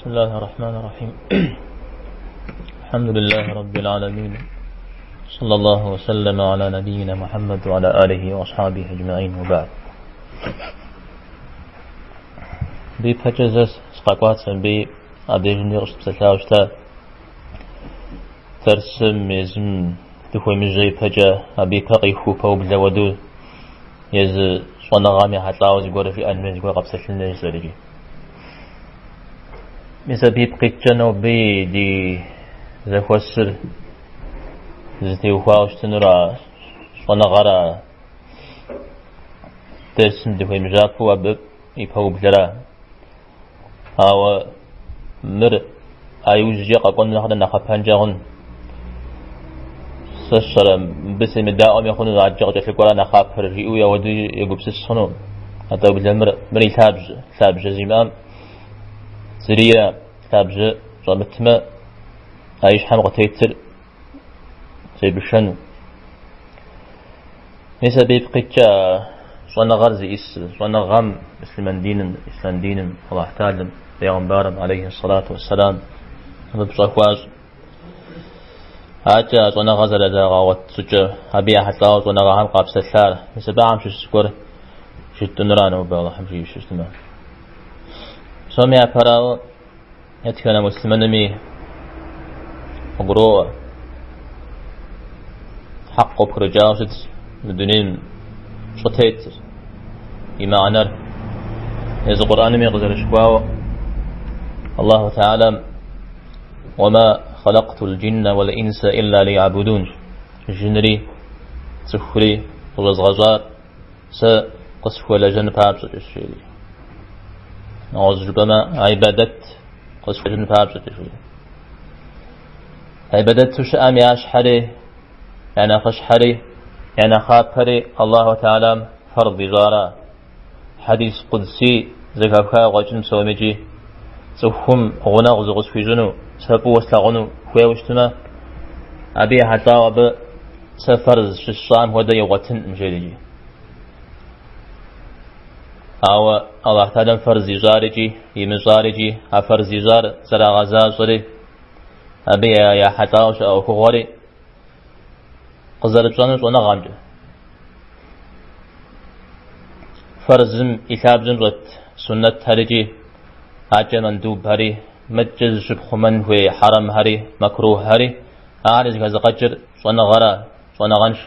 بسم الله الرحمن الرحيم. الحمد لله رب العالمين، صلى الله وسلم على نبينا محمد وعلى آله وأصحابه أجمعين، وبعد. بي بحجزس سقاقات بي أبيجن يرشد سلاوشتا ترسم يزم دخوي مجي بحجة أبي كاقي خوبا وبزاودو يز صنغامي حتلاو زيقور في أنمي زيقور قبسة لنجي مثل بيبقيتشانو بي دي زخوصر زتيو خواوشتنورا صنغارا ترسم دخوي مجابو أبب يبهو بزرا هاو مر أيوزجي قاقون نخدا نخا بانجاغن سشرا بس مداوم يخونو عجاق جفلقورا نخا برهيو يودو يقبس الصنو حتى بزمر مري ثابج زيمام سريا ثابج صامتما عايش حمق تيتر سيبشنو نسا بيبقيتشا صوانا غرزي صوانا غام إسلام دين الله تعالى بيغمبارم عليه الصلاة والسلام بصفواز هاتا صوانا غزل دا غاوت سجا هبيا حتى صوانا غام قابس الثار نسا باعم شو سكور شتو نرانو بالله حمشي شو استمع سومي أفراو يتكلم مسلمانمي أقرأ حق بكرجاوشت مدنين شطيت إما عنر إذا القرآن يغزر شكواو الله تعالى وما خلقت الجن والإنس إلا ليعبدون جنري تخري غزغزار سقصف ولا جن بابس الشيء نعوذ ربما عبادت قصف جن بابس الشيء عبادت شأم ياش حري يعني خش حري يعني خاطري الله تعالى فرض جارا حديث قدسي زكاكا غاجن سومجي سوهم غنا غزغز في جنو سبو وستغنو خويا وشتما أبي حتى وب سفرز ششام هو دا يغتن مجريجي أو الله تعالى فرز جارجي يمزارجي أفرز جار زرا غزازري أبي يا حتى وش أو كغوري قزر بجانش ونغامج فرزم إثابزم رت سنة هرجي عجل مندوب هري مجز شبخ من هو حرم هري مكروه هري عارج كذا قجر ونغرا ونغنش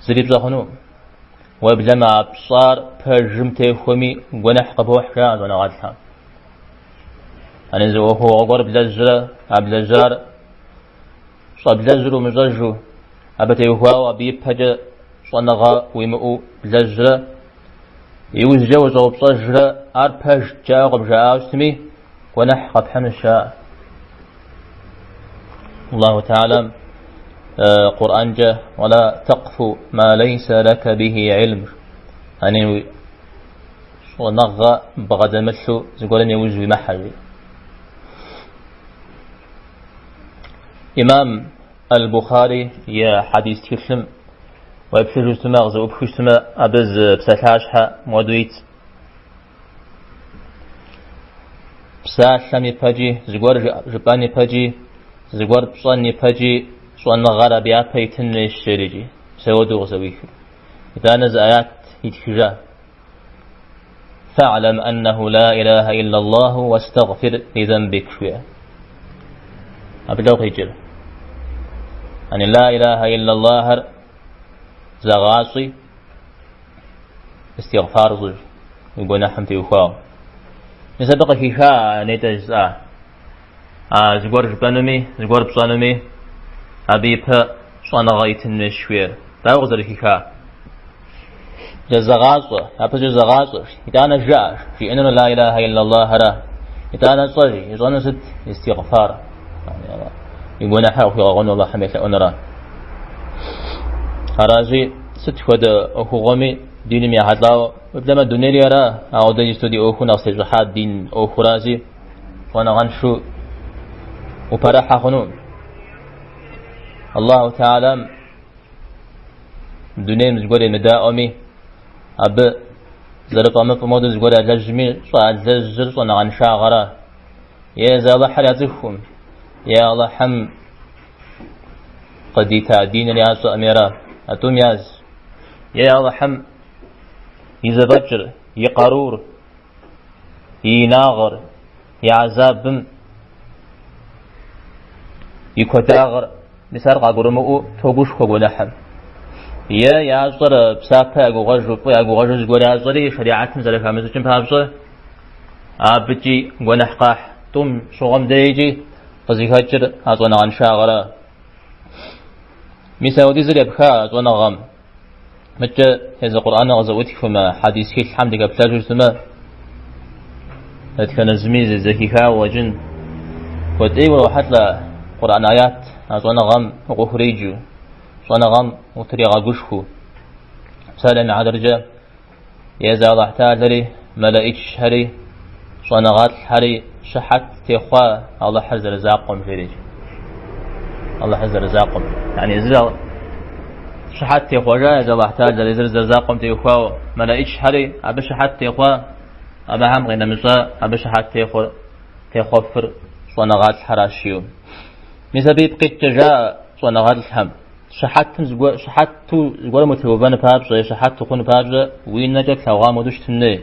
زريب زخنو وبلما بصار برجم تيخومي ونح قبوح شاز ونغادها أنا زوجه وقرب بلزر صبلزرو مزجو أبتي هو أبي بحاجة صنغا ويمؤ بلزرة يوزجو زوب صجرة أربج جاء بجاء اسمي ونحق بحمشاء الله تعالى قرآن جاء ولا تقف ما ليس لك به علم أني صنغا بغد مثل زقولني وزوي محل إمام البخاري يا حديث تكلم ويبشر جسمه غزو وبخش سما أبز بساتاشها مودويت بساتلم يباجي زغور جبان يباجي زغور بصان يباجي صان غارة بيابا يتن الشريجي سودو غزويك إذا نزل آيات يتخجا فاعلم أنه لا إله إلا الله واستغفر لذنبك شوية أبدو هجر أن لا إله إلا الله زغاصي استغفار ضج يقول نحمتي وخاو نسبق كيشا نيتجزا زغور جبانومي زغور بصانومي أبي با صانا غايتن مشوير داو غزر كيشا جزغاصة أبا جزغاصة إتانا جاش في أنه لا إله إلا الله را إتانا صجي يزغن ست استغفار يقول نحاو في غغن الله حميث أنرا هراجي ست خد أخو غمي دين مي حدلاو وبلما دونيري را أو دا يستودي أخو نغسي جحاد دين أخو رازي وانا غنشو وبرحا خنون الله تعالى دوني مزقوري مداومي أب زرقامة فمودز قرأ لجمي صعد لجر صنع عن شاغرة يا زال حرياتكم يا الله حم قدي تعدين يا أميرا أتوم ياز يا الله حم يزبجر يقارور يناغر يعذاب يكتاغر بسار قاقرمو توقوش كوغولحم يا عصر بسافة أقوغاجو زقوري عصري شريعتم زلك عمزوكم بابصر عابتي ونحقاح توم شغم ديجي قزيكاتر عصونا عن شاغرا ميساودي زري بخا عصونا غم متى هذا القرآن غزوتي فما حديثي الحمد قبلاجو ثم كان زميز زكيكا وجن ودي وروحت له قرآن آيات عصونا غم وقفريجو صنا غم وطريقة قشكو سالم عدرجة يزال الله تعالى ملائك شهري صنا غات الحري شحت تخوا الله حز رزاقهم فيريج الله حز رزاقهم يعني زال شحت تخوا جاء يزال الله تعالى زر رزاقهم تخوا ملائك شهري أبى شحت تخوا أبى هم غير مسا أبى شحت تخوفر صنا غات الحراشيو مسبب قد جاء صنا غات الحم شحتم شحتو زغور متوبان بابز شحتو خون بابز وين نجا كلاوا مودش تني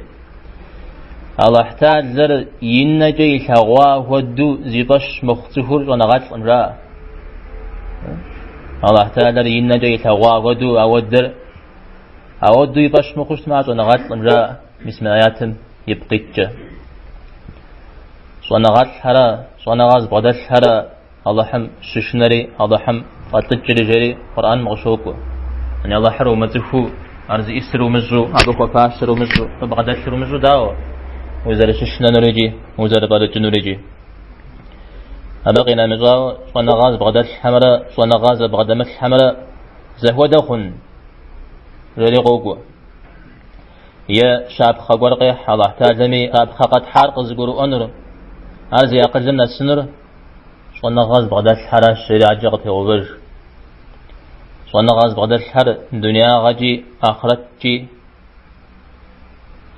الله احتاج زر ينجا كلاوا ودو زيباش مختفور ونغات امرا الله احتاج زر ينجا كلاوا ودو اودو يباش مخشت مع ونغات امرا بسم اياتم يبقيتش ونغات حرا ونغاز بدل حرا الله حم ششنري الله حم قاتل جري قرآن مغشوكو يعني الله حرو مزفو أرز إسرو مزو أبوكو فاشرو مزو فبغداشرو مزو داو وزار ششنا نريجي وزار بارج نريجي أبقينا مزاو صنغاز بغداش حمرا صنغاز بغدامك حمرا زهو دخن ريلي غوكو يا شعب خبرقي الله تعالى شعب خاقت حارق زقورو أنر أرز يقجلنا السنر صنع غاز بغداد الحرة الشريعة جغتي غبر صنع غاز بغداد الحرة الدنيا غجي آخرتي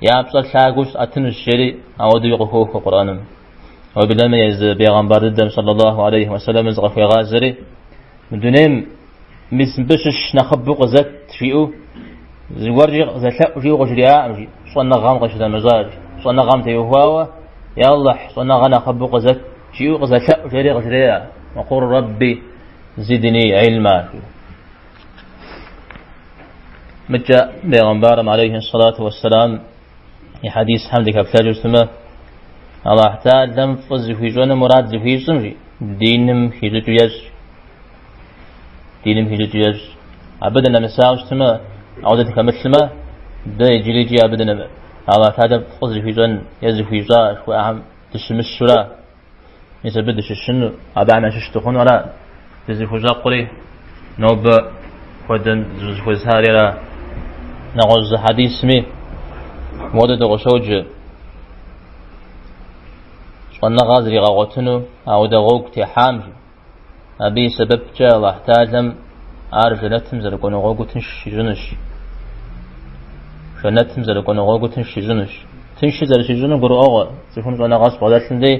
يا أبصر شاقوش أتن الشريع أودو يقفوه قرآن وبلما يز بيغمبر الدم صلى الله عليه وسلم يزغف غازري من دونهم مسبشش نخبق زت فيئو زوارجي زتلاء جي غجرياء صنع غام غشد المزاج صنع غام تيوهواوا يا الله صنع غنا خبق زت شيء غزاء جري غجريا وقول ربي زدني علما متى بيغمبر عليه الصلاة والسلام في حديث حمدك بتاجر سما الله احتاج لم فز في جون مراد في سمجي دينم هجتياج أبدا مساج سما عودتك مثلما ده يجريجي أبدا الله احتاج فز في جون يزفي جاش وأهم تشمس الشرا مثل بدش الشنو أبعنا ششتخون ولا تزيفو جاقري نوب خودن زوزفو زهاري را نغوز حديث مي مودد غشوج صنع غازري غاوتنو أو دغوك تحامج أبي سبب جاء الله تازم أرجلتم زرقون غوغو تنشي جنش شنتم زرقون غوغو تنشي جنش تنشي زرشي جنو قرو أغا زفون صنع غاز بغداتن دي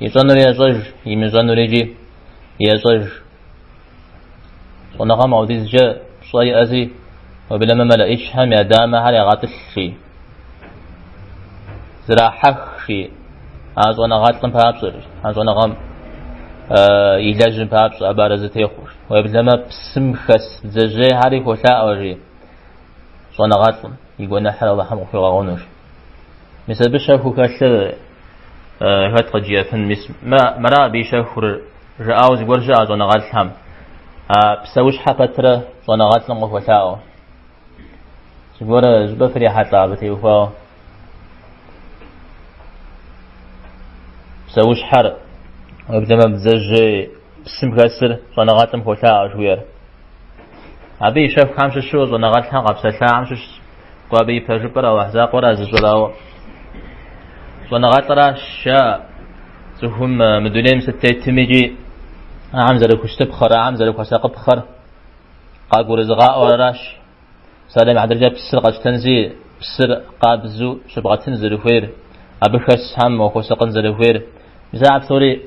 يزنور يزوج يمزنور يجي يزوج صنعهم عوديز جاء صاي أزي وبلما ملائش هم يدام هل يغاتل شيء زراحة شيء أزونا غاتلم بابصر أزونا غام يلاجم بابصر أبارزتي خوش وبلما بسم خس زجي هاري خوشا أوجي صنع غاتلم يقول نحر الله حمق في غاونوش مثل بشاكو كاشر هات قجية فنمس ما مرا بيشافر جاوز ورجع زونا غاتلهم بسويش حفترة زونا غاتلم وفتاو زبورة زبا فريحة لعبتي وفاو بسويش حر وبدما بزج بسم كسر زونا غاتلم وفتاو شوير أبي يشاف خمس شو زونا غاتلهم قبسة خمس قابي فجبرة وحزاق ورا زولاو ونغطرة شاء زهم مدونين ستة تميجي عمزة لكوشت بخر عمزة لكوساق بخر قاقو رزغاء وراش سالم عدرجة بسرقة تنزي بسر قابزو شبغتن زلوفير أبخس هم وخوسقن زلوفير مساعب ثوري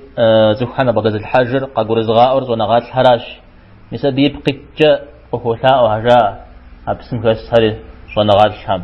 زخنا بغز الحجر قاقور زغاورز ونغات الحراش مسا بيبقى جاء وخوثاء وهجاء أبسم خس هري ونغات الحم